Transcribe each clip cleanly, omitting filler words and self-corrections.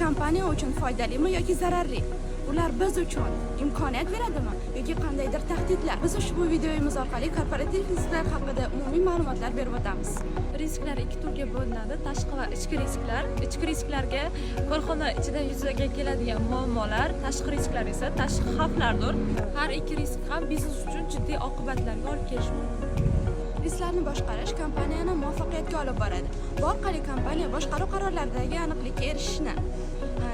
kompaniya uchun foydalimi yoki zararli? Ular biz uchun imkoniyat beradimi yoki qandaydir tahdidlar? Biz ushbu videomiz orqali korporativ risklar haqida umumiy ma'lumotlar berib o'tamiz. Risklar ikki turga bo'linadi: tashqi va ichki risklar. Ichki risklarga korxona ichida yuzaga keladigan muammolar, tashqi risklar esa tashqi xavflardir. Har ikki risk ham biznes uchun jiddiy oqibatlarga olib kelishi mumkin. Risklarni boshqarish kompaniyani muvaffaqiyatga olib boradi. Bu orqali kompaniya boshqaruv qarorlaridagi aniqlikka erishishni,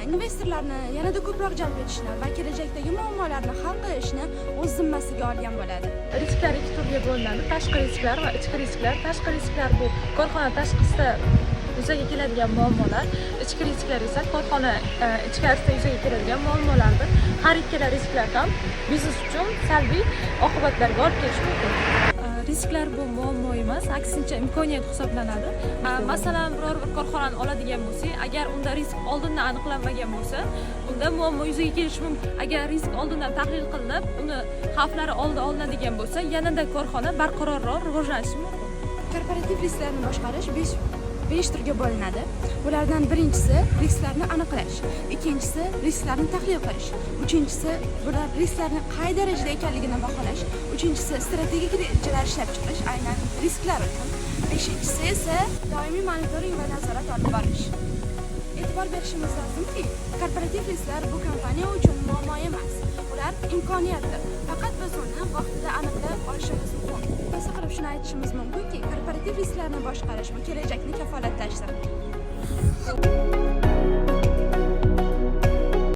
investorlarni yanada ko'proq jalb etishni va kelajakdagi muammolarni hal qilishni o'z zimmasiga olgan bo'ladi. Risklar ikki turga bo'linadi: tashqi risklar va ichki risklar. Tashqi risklar bu korxona tashqisida yuzaga keladigan muammolar, ichki risklar esa korxona ichkarisida yuzaga keladigan muammolardir. Har ikkala risklar ham biznes uchun salbiy oqibatlarga olib kelishi mumkin. Risklar bu muammo emas, aksincha imkoniyat hisoblanadi. Masalan, biror bir korxonani oladigan bo'lsak, agar unda risk oldindan aniqlanmagan bo'lsa, unda muammo yuzaga kelishi mumkin. Agar risk oldindan tahlil qilinib, uni xavflari olinadigan bo'lsa, yanada korxona barqarorroq rivojlanishi mumkin. Korporativ risklarni boshqarish 5 turga bo'linadi. Bulardan birinchisi risklarni aniqlash, ikkinchisi risklarni tahlil qilish, uchinchisi bular risklarni qay darajada ekanligini baholash, uchinchisi strategik rejalar ishlab chiqish aynan risklar uchun, beshinchisi esa doimiy monitoring va nazorat olib borish. E'tibor berishimiz lozimki, korporativ risklar bu kompaniya uchun muammo emas, ular imkoniyatdir. Faqat biz uni vaqtida aniqlab olishimiz muhim. Qisqa qilib shuni aytishimiz mumkinki, korporativ risklarni boshqarish bu kelajakni kafolatlashdir.